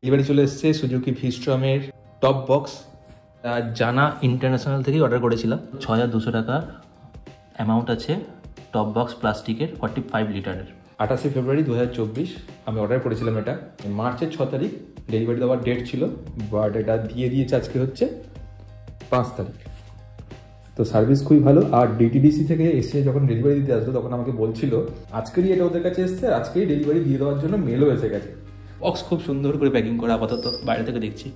Delivery চলে এসেছে Suzuki ভিস্ট্রমের top box. জানা ইন্টারন্যাশনাল থেকেই অর্ডার করেছিলাম। ৬,২০০ টাকা অ্যামাউন্ট আছে। টপ বক্স প্লাস্টিকের 45 লিটারের। 28 ফেব্রুয়ারি 2024 আমি অর্ডার করেছিলাম। এটা মার্চের 6 তারিখ ডেলিভারি দেওয়ার ডেট ছিল, বাট এটা দিয়ে দিয়েছে আজকে হচ্ছে 5 তারিখ। তো সার্ভিস খুবই ভালো। আর ডিটিডিসি থেকে এসে যখন ডেলিভারি দিতে আসলো তখন আমাকে বলছিল আজকেরই এটা ওদের কাছে এসছে, আজকেই ডেলিভারি দিয়ে দেওয়ার জন্য মেলও এসে গেছে। বক্স খুব সুন্দর করে প্যাকিং করা আপাতত বাইরে থেকে দেখছি।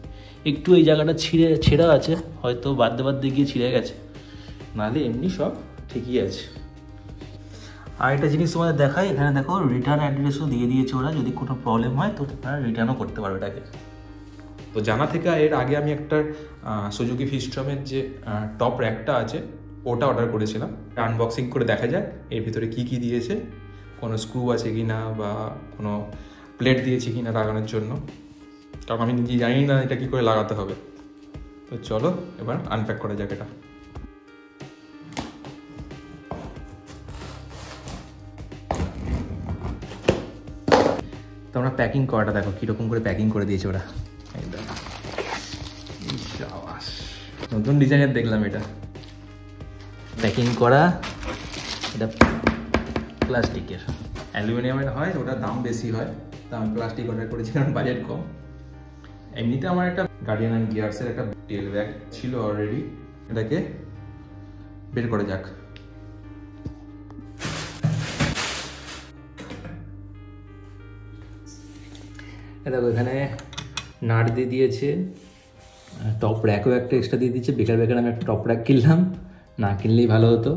একটু এই জায়গাটা ছেঁড়া আছে, হয়তো বাদে গিয়ে ছিঁড়ে গেছে, নাহলে এমনি সব ঠিকই আছে। আর একটা জিনিস তোমাদের দেখাই, এখানে দেখো রিটার্ন অ্যাড্রেসও দিয়ে দিয়েছে ওরা। যদি কোনো প্রবলেম হয় তো তারা রিটার্নও করতে পারবে এটাকে। তো জানা থেকে এর আগে আমি একটা সুজুকি ভিস্ট্রমের যে টপ র্যাকটা আছে ওটা অর্ডার করেছিলাম। আনবক্সিং করে দেখা যায় এর ভিতরে কী কী দিয়েছে, কোনো স্ক্রু আছে কি না বা কোনো প্লেট দিয়েছি কি না লাগানোর জন্য, কারণ আমি নিজে জানি না এটা কী করে লাগাতে হবে। তো চলো এবার আনপ্যাক করা যাক এটা। তোমরা প্যাকিং করাটা দেখো কীরকম করে প্যাকিং করে দিয়েছে ওরা। একদম নতুন ডিজাইনের দেখলাম এটা প্যাকিং করা। এটা প্লাস্টিকের, অ্যালুমিনিয়ামের হয়, ওটার দাম বেশি হয়। তো আমি প্লাস্টিক অর্ডার করেছি কারণ বাজেট কম। এমনিতে আমার একটা গার্ডিয়ান অ্যান্ড গিয়ার্সের একটা টেল ব্যাগ ছিল অলরেডি, এটাকে বের করে যাক। দেখো এখানে নাট দিয়ে দিয়েছে, টপ র্যাকও একটা এক্সট্রা দিয়ে দিয়েছে। বেকার আমি একটা টপ র্যাক কিনলাম, না কিনলেই ভালো হতো।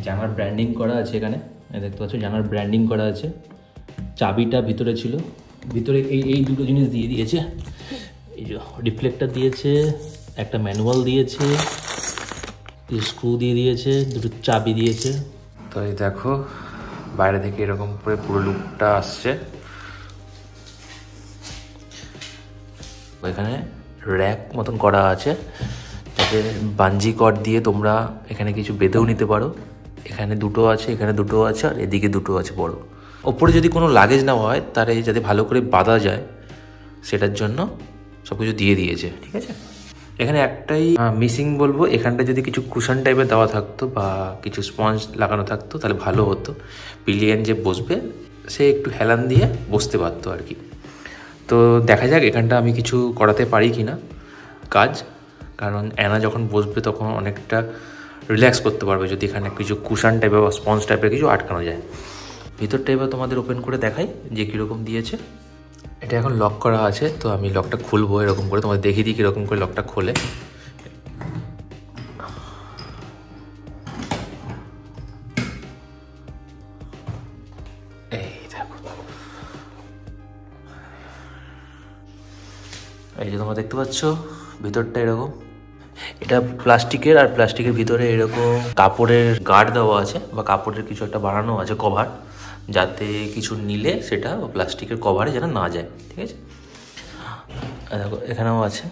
জানার ব্র্যান্ডিং করা আছে এখানে, দেখতে পাচ্ছ জানার ব্র্যান্ডিং করা আছে। চাবিটা ভিতরে ছিল, ভিতরে এই দুটো জিনিস দিয়ে দিয়েছে। এই যে রিফ্লেক্টর দিয়েছে, একটা ম্যানুয়াল দিয়েছে, স্ক্রু দিয়ে দিয়েছে, দুটো চাবি দিয়েছে। তো এই দেখো বাইরে থেকে এরকম করে পুরো লুকটা আসছে। এখানে র্যাক মতন করা আছে, যাতে বাঞ্জি কর্ড দিয়ে তোমরা এখানে কিছু বেঁধেও নিতে পারো। এখানে দুটো আছে, এখানে দুটো আছে, আর এদিকে দুটো আছে বড়। ওপরে যদি কোনো লাগেজ নেওয়া হয় তাহলে যাতে ভালো করে বাঁধা যায় সেটার জন্য সব কিছু দিয়ে দিয়েছে, ঠিক আছে। এখানে একটাই মিসিং বলবো, এখানটা যদি কিছু কুশন টাইপের দেওয়া থাকতো বা কিছু স্পঞ্জ লাগানো থাকতো তাহলে ভালো হতো। পিলিয়ন যে বসবে সে একটু হেলান দিয়ে বসতে পারতো আর কি। তো দেখা যাক এখানটা আমি কিছু করাতে পারি কি না কাজ, কারণ অ্যানা যখন বসবে তখন অনেকটা রিল্যাক্স করতে পারবে যদি এখানে কিছু কুশন টাইপের বা স্পঞ্জ টাইপের কিছু আটকানো যায়। ভিতরটা এবার তোমাদের ওপেন করে দেখাই যে কীরকম দিয়েছে। এটা এখন লক করা আছে, তো আমি লকটা খুলবো এরকম করে, তোমাদের দেখিয়ে দিই কীরকম করে লকটা খোলে। এই দেখো, এই যে তোমরা দেখতে পাচ্ছ ভিতরটা এরকম। এটা প্লাস্টিকের, আর প্লাস্টিকের ভিতরে এরকম কাপড়ের গার্ড দেওয়া আছে বা কাপড়ের কিছু একটা বানানো আছে কভার, যাতে কিছু নিলে সেটা প্লাস্টিকের কভারে যেন না যায়, ঠিক আছে। দেখো এখানেও আছে,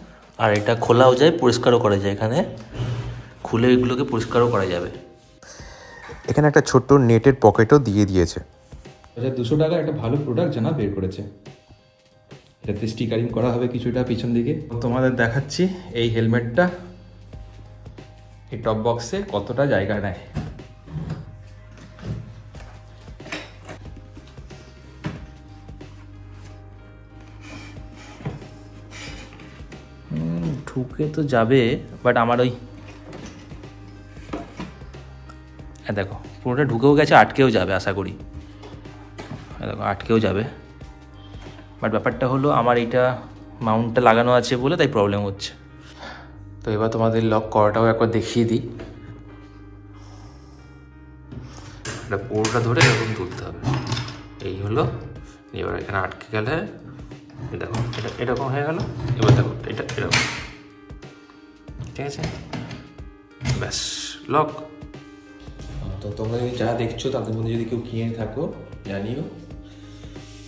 আর এটা খোলাও যায়, পরিষ্কারও করা যায়। এখানে খুলে এগুলোকে পরিষ্কারও করা যাবে। এখানে একটা ছোট্ট নেটের পকেটও দিয়ে দিয়েছে। 200 টাকা একটা ভালো প্রোডাক্ট জানা বের করেছে। এটাতে স্টিকারিং করা হবে কিছুটা পিছন দিকে। তোমাদের দেখাচ্ছি এই হেলমেটটা এই টপ বক্সে কতটা জায়গা নেয়। ঢুকে তো যাবে, বাট আমার ওই দেখো পুরোটা ঢুকেও গেছে, আটকেও যাবে আশা করি। দেখো আটকেও যাবে, বাট ব্যাপারটা হলো আমার এইটা মাউন্টটা লাগানো আছে বলে তাই প্রবলেম হচ্ছে। তো এবার তোমাদের লক করাটাও একবার দেখিয়ে দিই। এটা পুরোটা ধরে এরকম তুলতে হবে, এই হলো। এবার এখানে আটকে গেলে দেখো এটা এরকম হয়ে গেল। এবার দেখো এটা এরকম, ঠিক আছে, ব্যাস লক। তো তোমরা যদি যা দেখছো তাদের মধ্যে যদি কেউ কিনে থাকো জানিও,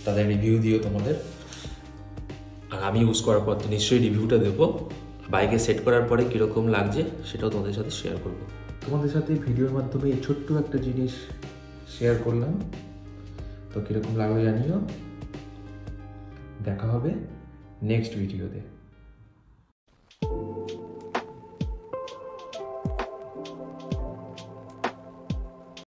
তাদের রিভিউ দিও তোমাদের। আর আমি ইউজ করার পর তো নিশ্চয়ই রিভিউটা দেবো। বাইকে সেট করার পরে কীরকম লাগছে সেটাও তোমাদের সাথে শেয়ার করবো। তোমাদের সাথে ভিডিওর মাধ্যমে এই ছোট্ট একটা জিনিস শেয়ার করলাম, তো কীরকম লাগলো জানিও। দেখা হবে নেক্সট ভিডিওতে।